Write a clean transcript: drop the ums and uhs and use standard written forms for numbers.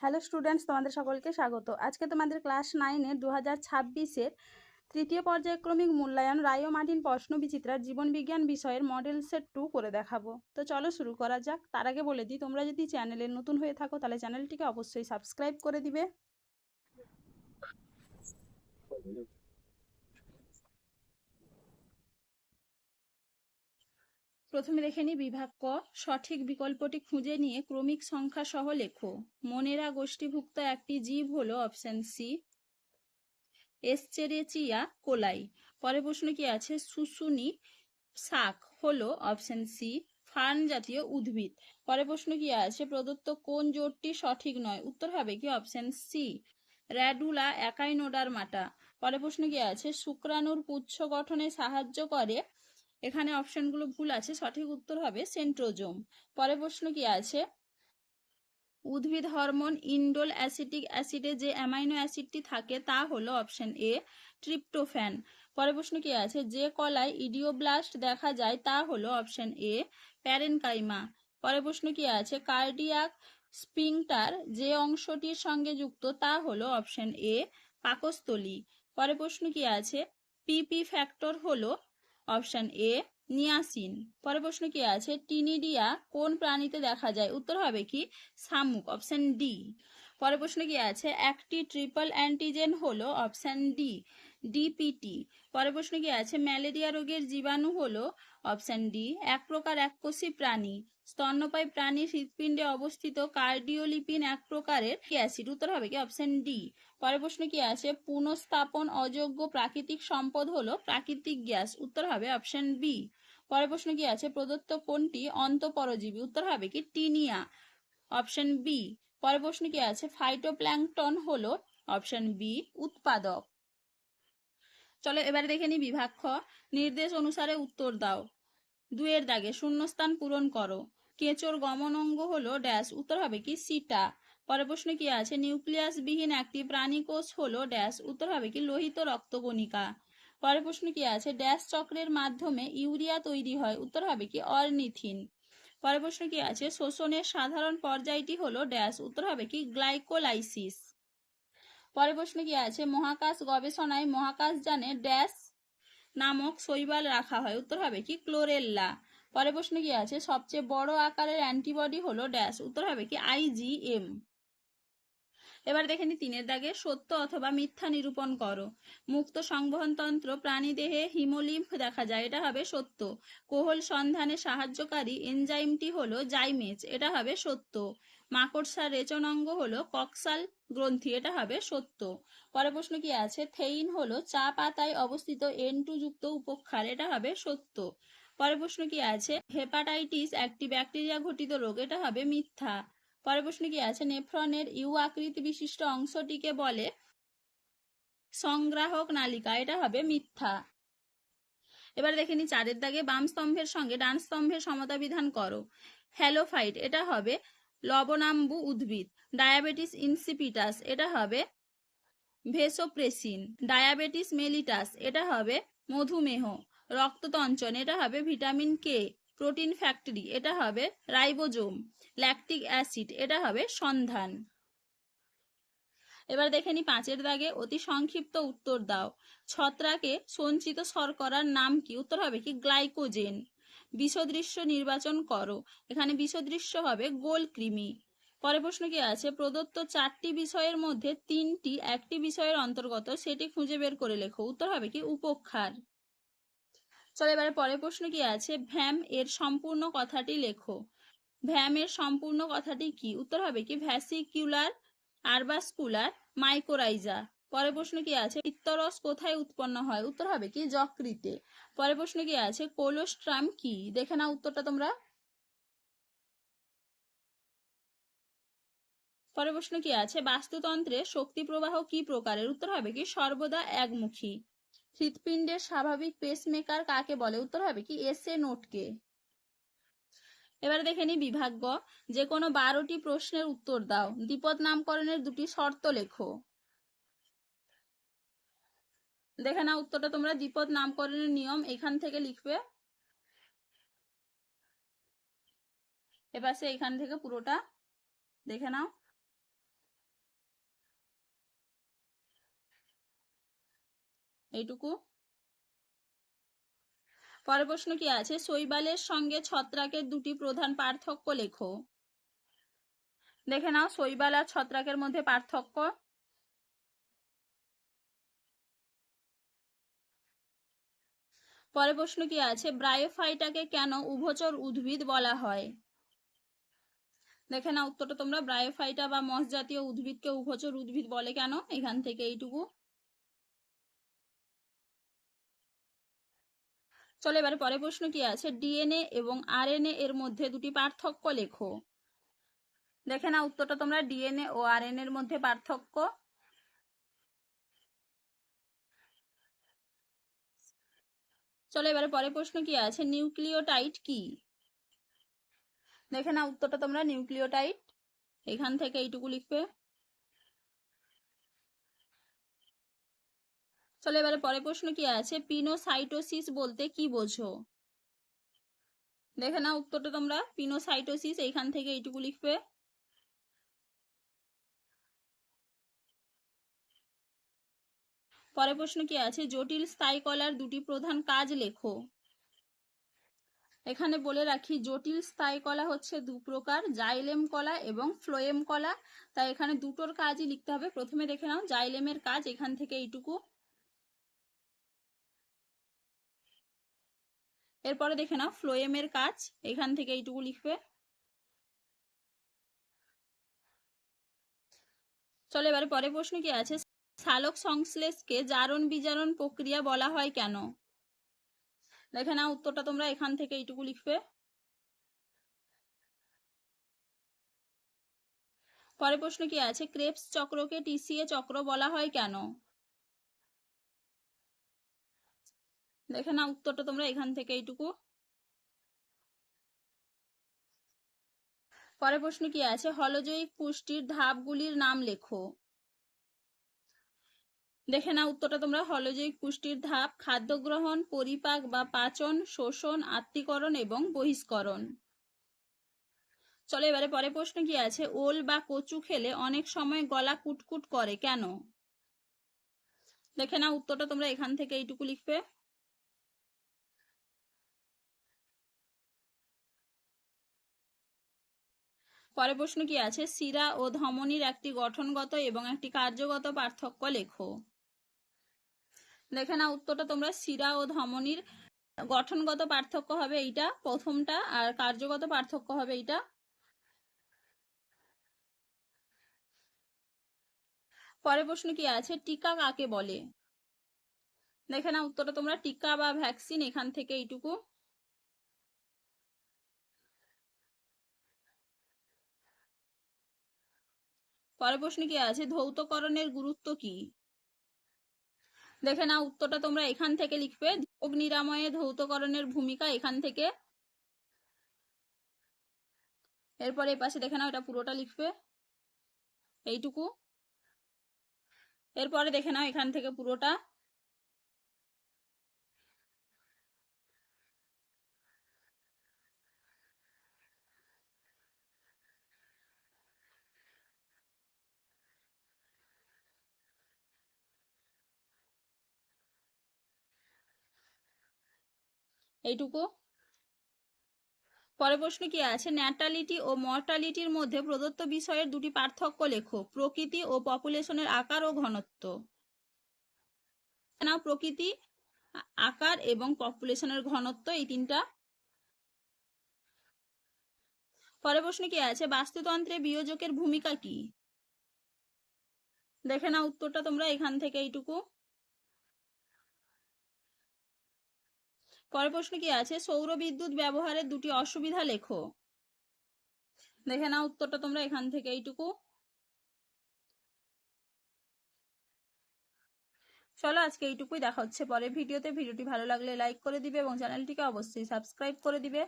Hello students, তোমাদের সকলকে স্বাগত। আজকে তোমাদের ক্লাস 9-এর 2026-এর তৃতীয় পর্যায়ক্রমিক মূল্যায়ন রায় ও মার্টিন প্রশ্ন বিচিত্রার জীবনবিজ্ঞান বিষয়ের মডেল সেট 2 করে দেখাবো। তো চলো শুরু করা যাক। তার আগে বলে দিই, তোমরা যদি চ্যানেলে নতুন হয়ে থাকো তাহলে চ্যানেলটিকে অবশ্যই সাবস্ক্রাইব করে দিবে। প্রথমে দেখে নিই বিভাগ ক। সঠিক বিকল্পটি খুঁজে নিয়ে ক্রমিক সংখ্যা সহ লেখো। মনেরা গোষ্ঠীভুক্ত একটি জীব হলো অপশন সি এসচেরেচিয়া কোলাই। পরের প্রশ্ন কি আছে? শুশুনি শাক হলো অপশন সি ফার্ন জাতীয় উদ্ভিদ। পরের প্রশ্ন কি আছে? প্রদত্ত কোন জোটটি সঠিক নয়? উত্তর হবে কি অপশন সি র্যাডুলা একাইনোডার্মাটা। পরের প্রশ্ন কি আছে? শুক্রাণুর পুচ্ছ গঠনে সাহায্য করে। এখানে অপশনগুলো ভুল আছে, সঠিক উত্তর হবে সেন্ট্রোজোম। পরের প্রশ্ন কি আছে? উদ্ভিদ হরমোন ইন্ডোল অ্যাসিটিক অ্যাসিডে যে অ্যামাইনো অ্যাসিডটি থাকে তা হলো অপশন এ ট্রিপ্টোফ্যান। পরের প্রশ্ন কি আছে? যে কলায় ইডিওব্লাস্ট দেখা যায় তা হলো অপশন এ প্যারেনকাইমা। পরের প্রশ্ন কি আছে? কার্ডিয়াক স্পিংটার যে অংশটির সঙ্গে যুক্ত তা হলো অপশন এ পাকস্থলী। পরের প্রশ্ন কি আছে? পিপি ফ্যাক্টর হলো অপশন এ নিয়াসিন। পরের প্রশ্ন কি আছে? টিনিডিয়া কোন প্রাণীতে দেখা যায়? উত্তর হবে কি শামুক, অপশন ডি। পরের প্রশ্ন কি আছে? একটি ট্রিপল অ্যান্টিজেন হলো অপশন ডি ডিপিটি। পরের প্রশ্ন কি আছে? ম্যালেরিয়া রোগের জীবাণু হলো অপশন ডি এক প্রকার এককোষী প্রাণী। স্তন্যপায়ী প্রাণীর হৃৎপিণ্ডে অবস্থিত কার্ডিওলিপিন এক প্রকারের অ্যাসিড। উত্তর হবে কি অপশন ডি। পরের প্রশ্ন কি আছে? পুনঃস্থাপন অযোগ্য প্রাকৃতিক সম্পদ হলো প্রাকৃতিক গ্যাস। উত্তর হবে অপশন বি। পরের প্রশ্ন কি আছে? প্রদত্ত কোনটি অন্তঃপরজীবী? উত্তর হবে কি টিনিয়া, অপশন বি। পরের প্রশ্ন কি আছে? ফাইটোপ্ল্যাঙ্কটন হলো অপশন বি উৎপাদক। চলো এবারে দেখে নি বিভাগ খ। নির্দেশ অনুসারে উত্তর দাও। 2-এর দাগে শূন্যস্থান পূরণ করো। কেঁচোর গমন অঙ্গ হলো ড্যাশ। উত্তর হবে কি সিটা। পরের প্রশ্ন কি আছে? নিউক্লিয়াস বিহীন একটি প্রাণী কোষ হলো ড্যাশ। উত্তর হবে কি লোহিত রক্তকণিকা। পরের প্রশ্ন কি আছে? ড্যাশ চক্রের মাধ্যমে ইউরিয়া তৈরি হয়। উত্তর হবে কি অর্নিথিন। পরের প্রশ্ন কি আছে? শোষণের সাধারণ পর্যায়টি হলো ড্যাশ। উত্তর হবে কি গ্লাইকোলাইসিস। পরের প্রশ্ন কি আছে? মহাকাশ গবেষণায় মহাকাশযানে ড্যাশ নামক শৈবাল রাখা হয়। উত্তর হবে কি ক্লোরেল্লা। পরের প্রশ্ন কি আছে? সবচেয়ে বড় আকারের অ্যান্টিবডি হলো ড্যাশ। উত্তর হবে কি আইজিএম। এবার দেখে নি 3-এর দাগে সত্য অথবা মিথ্যা নিরূপণ করো। মুক্ত সংবহনতন্ত্র প্রাণীদেহে হিমোলিম্ফ দেখা যায়, এটা হবে সত্য। কোহল সন্ধানে সাহায্যকারী এনজাইমটি হলো জাইমেজ, এটা হবে সত্য। মাকড়সার রেচনাঙ্গ হলো কক্সাল গ্রন্থি, এটা হবে সত্য। পরের প্রশ্ন কি আছে? থেইন হলো চা পাতায় অবস্থিত N2 যুক্ত উপক্ষার, এটা হবে সত্য। পরের প্রশ্ন কি আছে? হেপাটাইটিস একটি ব্যাকটেরিয়া ঘটিত রোগ, এটা হবে মিথ্যা। পরের প্রশ্ন কি আছে? নেফ্রনের ইউ আকৃতি বিশিষ্ট অংশটিকে বলে সংগ্রাহক নালিকা, এটা হবে মিথ্যা। এবার দেখে নি 4-এর দাগে বাম স্তম্ভের সঙ্গে ডান স্তম্ভের সমতা বিধান করো। হ্যালোফাইট এটা হবে লবণাম্বু উদ্ভিদ। ডায়াবেটিস ইনসিপিটাস এটা হবে ভেসোপ্রেসিন। ডায়াবেটিস মেলিটাস এটা হবে মধুমেহ। রক্ততঞ্চন এটা হবে ভিটামিন কে। প্রোটিন ফ্যাক্টরি এটা হবে রাইবোজোম। ল্যাকটিক অ্যাসিড এটা হবে সন্ধান। এবার দেখে নি 5-এর দাগে অতি সংক্ষিপ্ত উত্তর দাও। ছত্রাকে সঞ্চিত শর্করার নাম কি? উত্তর হবে কি গ্লাইকোজেন। বিষদৃশ্য নির্বাচন করো। এখানে বিষদৃশ্য হবে গোল কৃমি। পরের প্রশ্ন কি আছে? প্রদত্ত 4টি বিষয়ের মধ্যে 3টি একটি বিষয়ের অন্তর্গত, সেটি খুঁজে বের করে লেখো। উত্তর হবে কি উপক্ষার। চলো এবারে পরের প্রশ্ন কি আছে? ভ্যাম এর সম্পূর্ণ কথাটি লেখো। ভ্যাম এর সম্পূর্ণ কথাটি কি? উত্তর হবে কি ভ্যাসিকিউলার আরবাসকুলার মাইকোরাইজা। পরের প্রশ্ন কি আছে? পিত্তরস কোথায় উৎপন্ন হয়? উত্তর হবে কি যকৃতে। পরের প্রশ্ন কি আছে? কোলোস্ট্রাম কি? দেখে নাও উত্তরটা তোমরা। পরের প্রশ্ন কি আছে? বাস্তুতন্ত্রে শক্তি প্রবাহ কি প্রকারের? উত্তর হবে কি সর্বদা একমুখী। হৃৎপিণ্ডের স্বাভাবিক পেসমেকার কাকে বলে? উত্তর হবে কি এসএ নোটকে। এবারে দেখে নি বিভাগ গ। যে কোনো 12টি প্রশ্নের উত্তর দাও। দ্বিপদ নামকরণের 2টি শর্ত লেখো। দেখে নাও উত্তরটা তোমরা। দ্বিপদ নামকরণের নিয়ম এখান থেকে লিখবে। এবার এখান থেকে পুরোটা দেখে নাও। এইটুকু। পরের প্রশ্ন কি আছে, শৈবালের সঙ্গে ছত্রাকের দুটি প্রধান পার্থক্য লেখো। দেখে নাও শৈবাল আর ছত্রাকের মধ্যে পার্থক্য। পরের প্রশ্ন কি আছে, ব্রায়োফাইটাকে কেন উভচর উদ্ভিদ বলা হয়। দেখে নাও উত্তরটা তোমরা, ব্রায়োফাইটা বা মস জাতীয় উদ্ভিদকে উভচর উদ্ভিদ বলে কেন, এখান থেকে এইটুকু। চলো এবারে পরের প্রশ্ন কি আছে, ডিএনএ এবং আরএনএ এর মধ্যে দুটি পার্থক্য লেখো। দেখে নাও উত্তরটা তোমরা, ডিএনএ ও আরএনএ এর মধ্যে পার্থক্য। চলো এবারে পরের প্রশ্ন কি আছে, নিউক্লিওটাইড কি। দেখে নাও উত্তরটা তোমরা, নিউক্লিওটাইড, এখান থেকে এইটুকু লিখবে। চলো এবারে পরের প্রশ্ন কি আছে, পিনোসাইটোসিস বলতে কি বোঝো। দেখে নাও উত্তরটা তোমরা, পিনোসাইটোসিস, এইখান থেকে এইটুকু লিখবে। পরের প্রশ্ন কি আছে, জটিল স্থায়ী কলার দুটি প্রধান কাজ লেখো। এখানে বলে রাখি, জটিল স্থায়ী কলা হচ্ছে দু প্রকার, জাইলেম কলা এবং ফ্লোয়েম কলা। তাই এখানে দুটোর কাজই লিখতে হবে। প্রথমে দেখে নাও জাইলেমের কাজ, এখান থেকে এইটুকু। এরপরে দেখে নাও ফ্লোয়েমের কাজ, এখান থেকে এইটুকু লিখবে। চলো এবারে পরের প্রশ্ন কি আছে, সালোক সংশ্লেষকে জারণ বিজারণ প্রক্রিয়া বলা হয় কেন। দেখে নাও উত্তরটা তোমরা, এখান থেকে এইটুকু লিখবে। পরের প্রশ্ন কি আছে, ক্রেবস চক্রকে টিসিএ চক্র বলা হয় কেন। দেখে নাও উত্তরটা তোমরা, এখান থেকে এইটুকু। পরের প্রশ্ন কি আছে, হলজৈবিক পুষ্টির ধাপগুলির নাম লেখো। দেখে নাও উত্তরটা তোমরা, হলজৈবিক পুষ্টির ধাপ, খাদ্য গ্রহণ, পরিপাক বা পাচন, শোষণ, আত্তীকরণ এবং বহিষ্করণ। চলো এবারে পরের প্রশ্ন কি আছে, ওল বা কচু খেলে অনেক সময় গলা কুটকুট করে কেন। দেখে নাও উত্তরটা তোমরা, এখান থেকে এইটুকু লিখবে। পরের প্রশ্ন কি আছে, শিরা ও ধমনীর একটি গঠনগত এবং একটি কার্যগত পার্থক্য লেখো। দেখে নাও উত্তরটা তোমরা, শিরা ও ধমনীর গঠনগত পার্থক্য হবে এইটা প্রথমটা, আর কার্যগত পার্থক্য হবে এইটা। পরের প্রশ্ন কি আছে, টিকা কাকে বলে। দেখে নাও উত্তরটা তোমরা, টিকা বা ভ্যাকসিন, এখান থেকে এইটুকু। পরের প্রশ্ন কি আছে, ধৌতকরণের গুরুত্ব কি। দেখে নাও উত্তরটা তোমরা, এখান থেকে লিখবে। রোগ নিরাময়ে ধৌতকরণের ভূমিকা, এখান থেকে। এরপরে এই পাশে দেখে নাও, এটা পুরোটা লিখবে, এইটুকু। এরপরে দেখে নাও এখান থেকে পুরোটা। এইটুকু। পরের প্রশ্ন কি আছে, ন্যাটালিটি ও মর্টালিটির মধ্যে প্রদত্ত বিষয়ের দুটি পার্থক্য লেখো। প্রকৃতি ও পপুলেশনের আকার ও ঘনত্ব। নাও প্রকৃতি, আকার এবং পপুলেশনের ঘনত্ব, এই তিনটা। পরের প্রশ্ন কি আছে, বাস্তুতন্ত্রে বিয়োজকের ভূমিকা কি। দেখে নাও উত্তরটা তোমরা, এখান থেকে এইটুকু। পরের প্রশ্ন কি আছে, সৌর বিদ্যুৎ ব্যবহারের দুটি অসুবিধা লেখো। দেখে নাও উত্তরটা তোমরা, এখান থেকে এইটুকু। চলো আজকে এইটুকুই, দেখা হচ্ছে পরের ভিডিওতে। ভিডিওটি ভালো লাগলে লাইক করে দিবে এবং চ্যানেলটিকে অবশ্যই সাবস্ক্রাইব করে দিবে।